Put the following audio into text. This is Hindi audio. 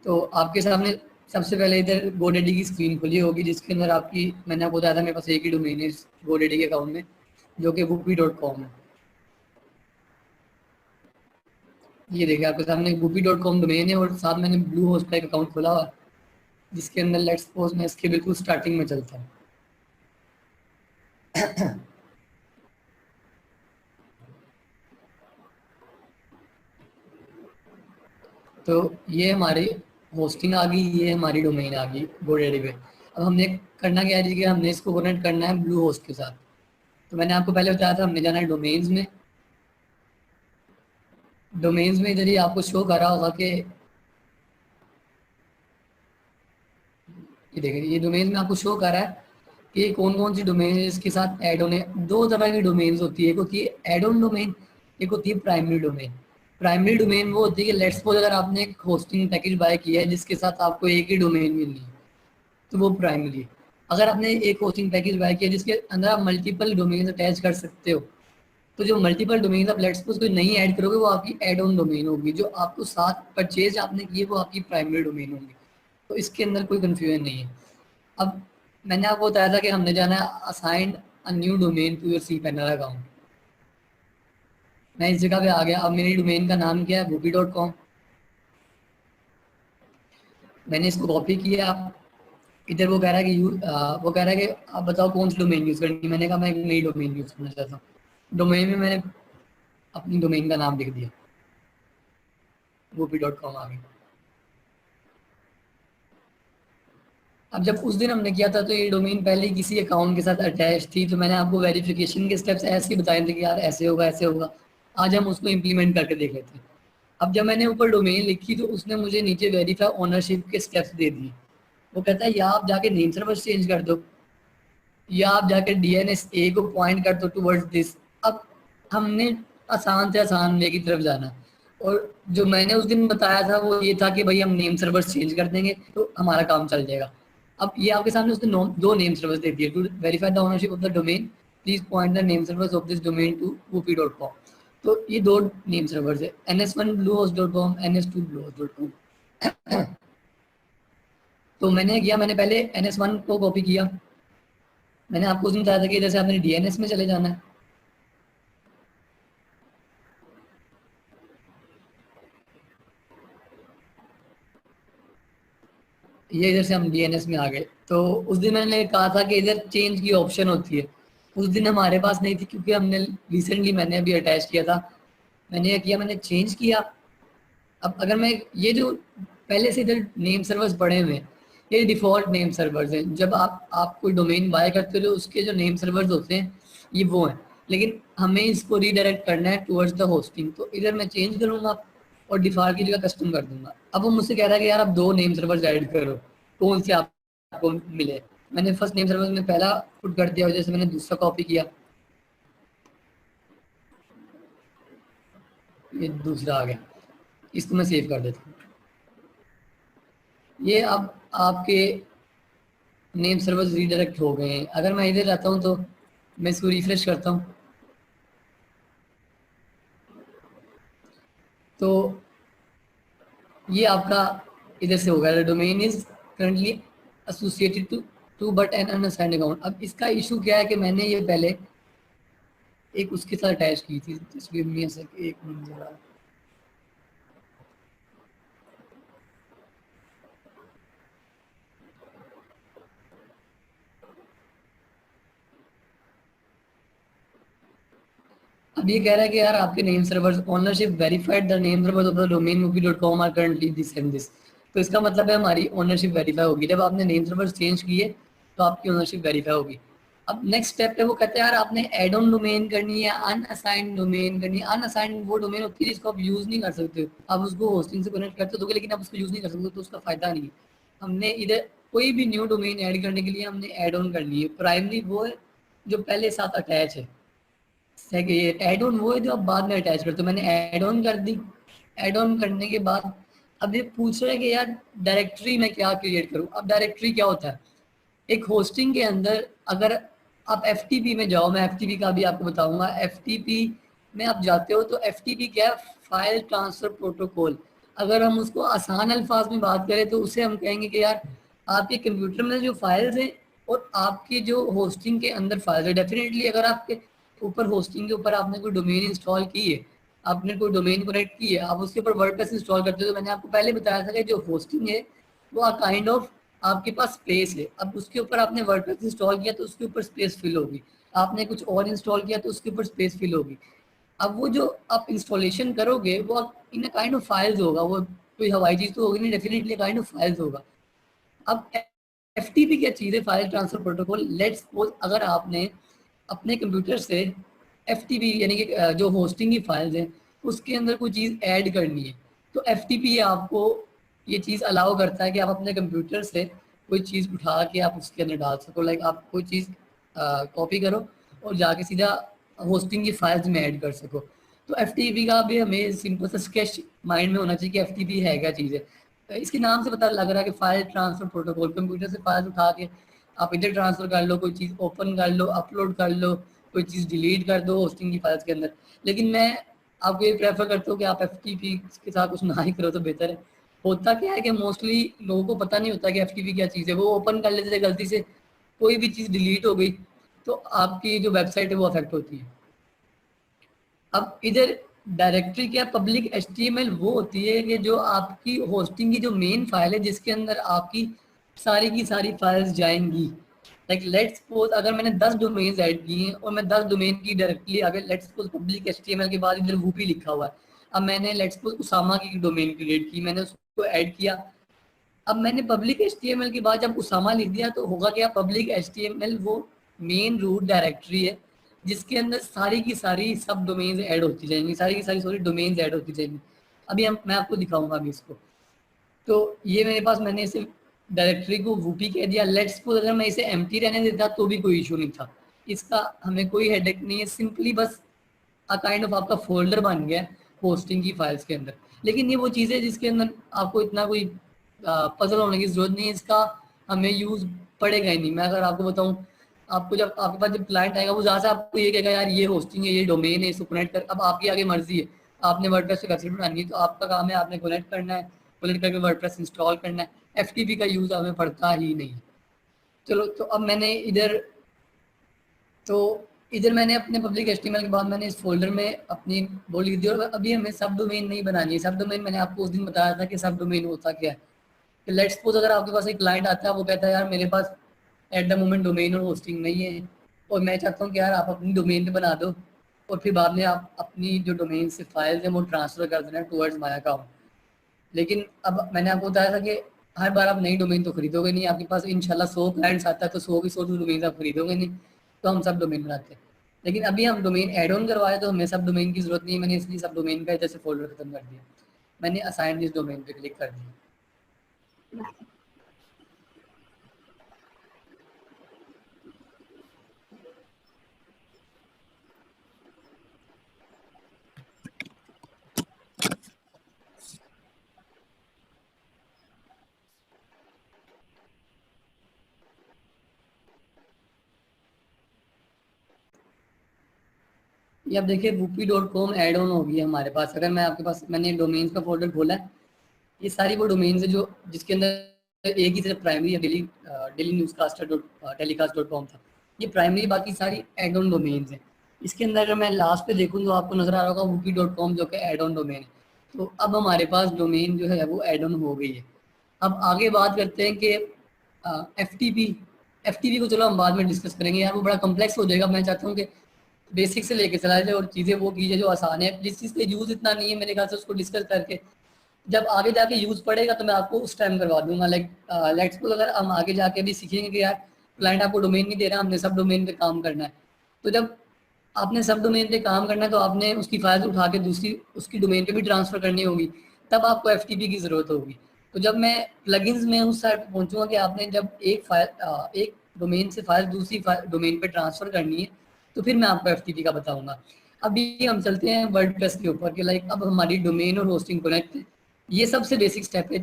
तो आपके सामने सबसे पहले इधर GoDaddy की स्क्रीन खुली होगी, जिसके अंदर आपकी, मैंने आपको बताया था मेरे पास एक ही डोमेन है GoDaddy के अकाउंट में, जो कि whoopee.com है। ये देखिए आपके सामने whoopee.com डोमेन है और साथ मैंने ब्लू होस्ट का एक अकाउंट खोला हुआ, जिसके अंदर लेट्स सपोज मैं इसके बिल्कुल स्टार्टिंग में चलता हूँ। तो ये हमारी होस्टिंग आ गई, ये हमारी डोमेन आ गई GoDaddy पे। अब हमने करना क्या है जी, कि हमने इसको कनेक्ट करना है ब्लू होस्ट के साथ। तो मैंने आपको पहले बताया था हमने जाना है डोमेन्स में। डोमेन्स में इधर ही आपको शो कर रहा होगा कि ये देखिए, ये डोमेन में आपको शो कर रहा है कि कौन कौन सी डोमेन इसके साथ ऐड होने। दो तरह की डोमेन्स होती है, एक होती है एड ऑन डोमेन, एक होती है प्राइमरी डोमेन। प्राइमरी डोमेन वो होती है कि लेट्स सपोज अगर आपने एक होस्टिंग पैकेज बाय किया है जिसके साथ आपको एक ही डोमेन मिलनी है, तो वो प्राइमरी है। अगर आपने एक होस्टिंग पैकेज बाय किया जिसके अंदर आप मल्टीपल डोमेन अटैच कर सकते हो, तो जो मल्टीपल डोमेन आप लेट्स सपोज कोई नहीं ऐड करोगे, वो आपकी एड ऑन डोमेन होगी। जो आपको साथ परचेज आपने की है वो आपकी प्राइमरी डोमेन होगी। तो इसके अंदर कोई कंफ्यूजन नहीं है। अब मैंने आपको बताया था कि हमने जाना है assign a new domain to your cPanel account. मैं इस जगह पे आ गया। अब मेरी डोमेन का नाम क्या है, whoopee.com। मैंने इसको कॉपी किया। इधर वो कह रहा है कि वो कह रहा है कि आप बताओ कौन सी डोमेन यूज़ करनी है। मैंने कहा मैं एक नई डोमेन यूज़ करना चाहता हूँ। डोमेन में मैंने अपनी डोमेन का नाम लिख दिया, whoopee.com आ गया। अब जब उस दिन हमने किया था तो ये डोमेन पहले ही किसी अकाउंट के साथ अटैच थी, तो मैंने आपको वेरिफिकेशन के स्टेप्स ऐसे ही बताए थे कि यार ऐसे होगा ऐसे होगा। आज हम उसको इम्प्लीमेंट करके देख लेते हैं। अब जब मैंने ऊपर डोमेन लिखी तो उसने मुझे नीचे वेरीफाई ओनरशिप के स्टेप्स दे दिए। वो कहता है या आप जाके नेम सर्वर चेंज कर दो, या आप जाके DNS को पॉइंट कर दो टुवर्ड्स दिस। अब हमने आसान से आसान वे की तरफ जाना, और जो मैंने उस दिन बताया था वो ये था कि भाई हम नेम सर्वर चेंज कर देंगे तो हमारा काम चल जाएगा। अब ये आपके सामने उसने दो नेम सर्वर्स दे दिए। To verify the ownership of the domain please point the name servers of this domain to whoopee.com। तो ये दो नेम सर्वर्स है, NS1 bluehost.com, NS2 bluehost.com। तो मैंने किया, मैंने पहले NS1 को कॉपी किया। मैंने आपको उसमें बताया था कि जैसे आपने DNS में चले जाना है। ये इधर से हम DNS में आ गए। तो उस दिन मैंने कहा था कि इधर चेंज की ऑप्शन होती है, उस दिन हमारे पास नहीं थी क्योंकि हमने रिसेंटली मैंने अभी अटैच किया था। मैंने ये किया, मैंने चेंज किया। अब अगर मैं ये जो पहले से इधर नेम सर्वर्स पड़े हुए हैं, ये डिफ़ॉल्ट नेम सर्वर्स हैं। जब आप कोई डोमेन बाय करते हो तो उसके जो नेम सर्वर्स होते हैं ये वो हैं, लेकिन हमें इसको रीडायरेक्ट करना है टुवर्ड्स द होस्टिंग। तो इधर मैं चेंज करूँगा और डिफ़ॉल्ट की जगह कस्टम कर दूंगा। अब वो मुझसे कह रहा है कि यार आप दो नेम सर्वर्स ऐड करो, कौन से आपको मिले। मैंने फर्स्ट नेम सर्वर में पहला पुट कर दिया, जैसे मैंने दूसरा कॉपी किया, ये दूसरा आ गया। इसको मैं सेव कर देता हूँ। ये अब आपके नेम सर्वर्स रीडायरेक्ट हो गए हैं। अगर मैं इधर रहता हूँ तो मैं इसको रिफ्रेश करता हूँ तो ये आपका इधर से होगा, domain is currently associated to but an unassigned account. अब इसका इशू क्या है कि मैंने ये पहले एक उसके साथ अटैच की थी। तस्वीर में से एक मिनट जरा, अब ये कह रहा है कि यार आपके name servers ownership verified, the name servers of the domain whoopee.com are currently this and this. तो इसका मतलब है हमारी ओनरशिप वेरीफाई होगी। जब आपने नेम सर्वर्स चेंज किए तो आपकी ओनरशिप वेरीफाई होगी। अब नेक्स्ट स्टेप है, वो कहते हैं यार आपने एड ऑन डोमेन करनी है, अनअसाइंड डोमेन करनी है। अनअसाइंड वो डोमेन होती है जिसको आप यूज नहीं कर सकते। आप उसको होस्टिंग से कनेक्ट करते हो लेकिन आप उसको यूज नहीं कर सकते, तो उसका फायदा नहीं है। हमने इधर कोई भी न्यू डोमेन ऐड करने के लिए हमने एड ऑन करनी है। प्राइमरी वो है जो पहले साथ अटैच है, ये एड ऑन वो है जो आप बाद में अटैच करते हो। मैंने एड ऑन कर दी। एड ऑन करने के बाद अब ये पूछ रहे हैं कि यार डायरेक्टरी में क्या क्रिएट करूं। अब डायरेक्टरी क्या होता है, एक होस्टिंग के अंदर अगर आप FTP में जाओ, मैं FTP का भी आपको बताऊंगा। FTP में आप जाते हो तो FTP क्या है, फाइल ट्रांसफर प्रोटोकॉल। अगर हम उसको आसान अल्फाज में बात करें तो उसे हम कहेंगे कि यार आपके कंप्यूटर में जो फाइल्स हैं और आपके जो होस्टिंग के अंदर फाइल्स है, डेफिनेटली अगर आपके ऊपर होस्टिंग के ऊपर आपने कोई डोमेन इंस्टॉल की है, आपने कोई डोमेन कनेक्ट की है, आप उसके ऊपर वर्डप्रेस इंस्टॉल करते हो, तो मैंने आपको पहले बताया था कि जो होस्टिंग है वो काइंड ऑफ आपके पास स्पेस है। अब उसके ऊपर आपने वर्डप्रेस इंस्टॉल किया तो उसके ऊपर स्पेस फिल होगी, आपने कुछ और इंस्टॉल किया तो उसके ऊपर स्पेस फिल होगी। अब वो जो आप इंस्टॉलेशन करोगे वो इन काइंड ऑफ फाइल्स होगा, वो कोई हवाई चीज तो होगी नहीं, डेफिनेटली काइंड ऑफ फाइल्स होगा। अब एफटीपी क्या चीज़ है, file transfer protocol. Let's suppose अगर आपने अपने कंप्यूटर से एफटीपी यानी कि जो होस्टिंग की फाइल्स हैं उसके अंदर कोई चीज़ ऐड करनी है, तो एफटीपी आपको ये चीज़ अलाउ करता है कि आप अपने कंप्यूटर से कोई चीज़ उठा के आप उसके अंदर डाल सको। लाइक आप कोई चीज़ कॉपी करो और जाके सीधा होस्टिंग की फाइल्स में ऐड कर सको। तो एफटीपी का भी हमें सिंपल सा स्केच माइंड में होना चाहिए कि एफटीपी है क्या चीज़ है। इसके नाम से पता लग रहा है कि फाइल ट्रांसफर प्रोटोकॉल, कंप्यूटर से फाइल उठा के आप इधर ट्रांसफर कर लो, कोई चीज़ ओपन कर लो, अपलोड कर लो, कोई चीज़ डिलीट कर दो होस्टिंग की फाइल्स के अंदर। लेकिन मैं आपको ये प्रेफर करता हूँ कि आप एफटीपी के साथ कुछ ना ही करो तो बेहतर है। होता क्या है कि मोस्टली लोगों को पता नहीं होता कि एफटीपी क्या चीज़ है, वो ओपन कर लेते थे गलती से, कोई भी चीज़ डिलीट हो गई तो आपकी जो वेबसाइट है वो अफेक्ट होती है। अब इधर डायरेक्टरी क्या, पब्लिक एचटीएमएल वो होती है कि जो आपकी होस्टिंग की जो मेन फाइल है जिसके अंदर आपकी सारी की सारी फाइल्स जाएंगी। लाइक लेट्स सपोज अगर मैंने 10 डोमेन्स ऐड किए हैं और मैं 10 डोमेन की डायरेक्टली अगर लेट्स सपोज पब्लिक एचटीएमएल के बाद इधर वूपी लिखा हुआ है, अब मैंने लेट्स सपोज उसामा की डोमेन क्रिएट की, मैंने उसको ऐड किया। अब मैंने पब्लिक एचटीएमएल के बाद जब उसामा लिख दिया तो होगा क्या, पब्लिक एचटीएमएल वो मेन रूट डायरेक्टरी है जिसके अंदर सारी की सारी सब डोमेन्स ऐड होती जाएंगी, सारी की सारी सॉरी डोमेन्स ऐड होती जाएंगी। अभी मैं आपको दिखाऊंगा अभी इसको। तो ये मेरे पास मैंने इसे डायरेक्टरी को वूपी कह दिया। लेट्स सपोज अगर मैं इसे एम्प्टी रहने देता तो भी कोई इशू नहीं था, इसका हमें कोई हेडेक नहीं है, सिंपली बस काइंड ऑफ आपका फोल्डर बन गया होस्टिंग की फाइल्स के अंदर। लेकिन ये वो चीज़ है जिसके अंदर आपको इतना कोई पजल होने की जरूरत नहीं है, इसका हमें यूज पड़ेगा ही नहीं। मैं अगर आपको बताऊं, आपको जब आपके पास जब क्लाइंट आएगा वो ज़्यादा से आपको ये कहेगा यार ये होस्टिंग है, ये डोमेन है, इसको कनेक्ट कर। अब आपकी आगे मर्जी है, आपने वर्डप्रेस से वेबसाइट बनानी है तो आपका काम है आपने कनेक्ट करना है, कनेक्ट करके वर्डप्रेस इंस्टॉल करना है। एफटीपी का यूज़ हमें पड़ता ही नहीं। चलो तो अब मैंने इधर मैंने अपने पब्लिक एचटीएमएल के बाद मैंने इस फोल्डर में अपनी वो लिख दी। और अभी हमें सब डोमेन नहीं बनानी है। सब डोमेन मैंने आपको उस दिन बताया था कि सब डोमेन होता क्या है। लेट्स सपोज अगर आपके पास एक क्लाइंट आता है, वो कहता है यार मेरे पास एट द मोमेंट डोमेन और होस्टिंग नहीं है और मैं चाहता हूँ कि यार आप अपनी डोमेन पे बना दो और फिर बाद में आप अपनी जो डोमेन से फाइल्स हैं वो ट्रांसफर कर देना टूवर्ड्स माय अकाउंट। लेकिन अब मैंने आपको बताया था कि हर बार आप नई डोमेन तो खरीदोगे नहीं, आपके पास इंशाल्लाह 100 क्लाइंट्स आता है तो 100 की 100 डोमेन आप खरीदोगे नहीं, तो हम सब डोमेन बनाते हैं। लेकिन अभी हम डोमेन ऐड ऑन करवाए तो हमें सब डोमेन की जरूरत नहीं है, मैंने इसलिए सब डोमेन का इधर से फोल्डर खत्म कर दिया, मैंने असाइन दिस डोमेन पे क्लिक कर दिया। ये अब देखिए whoopee.com ऐड ऑन होगी हमारे पास। अगर मैं आपके पास मैंने डोमेन्स का फोल्डर खोला है, ये सारी वो डोमेन्स है जो जिसके अंदर एक ही सिर्फ प्राइमरी या डेली न्यूज़ कास्टर टेलीकास्ट.com था, ये प्राइमरी, बाकी सारी एड ऑन डोमेन्स हैं। इसके अंदर अगर मैं लास्ट पे देखूँ तो आपको नजर आ रहा होगा whoopee.com जो कि एड ऑन डोमेन है। तो अब हमारे पास डोमेन जो है वो एड ऑन हो गई है। अब आगे बात करते हैं कि एफ टी पी को चलो हम बाद में डिस्कस करेंगे यार, वो बड़ा कम्प्लेक्स हो जाएगा। मैं चाहता हूँ कि बेसिक से लेके चला जाए और चीज़ें वो कीजिए जो आसान है। जिस चीज़ का यूज़ इतना नहीं है मेरे ख्याल से उसको डिस्कस करके जब आगे जाके यूज़ पड़ेगा तो मैं आपको उस टाइम करवा दूंगा। लाइक लेट्स सपोज अगर हम आगे जाके भी सीखेंगे कि यार क्लाइंट आपको डोमेन नहीं दे रहा, हमने सब डोमेन पे काम करना है, तो जब आपने सब डोमेन पे काम करना है तो आपने उसकी फाइल उठा के दूसरी उसकी डोमेन पे भी ट्रांसफर करनी होगी, तब आपको एफटीपी की ज़रूरत होगी। तो जब मैं प्लगइन्स में उस साइड पहुंचूंगा कि आपने जब एक डोमेन से फाइल दूसरी डोमेन पे ट्रांसफर करनी है तो फिर मैं आपको एफटीपी का बताऊंगा। अभी हम चलते हैं वर्डप्रेस के ऊपर कि लाइक अब हमारी डोमेन और होस्टिंग कनेक्ट है। ये सबसे बेसिक स्टेप है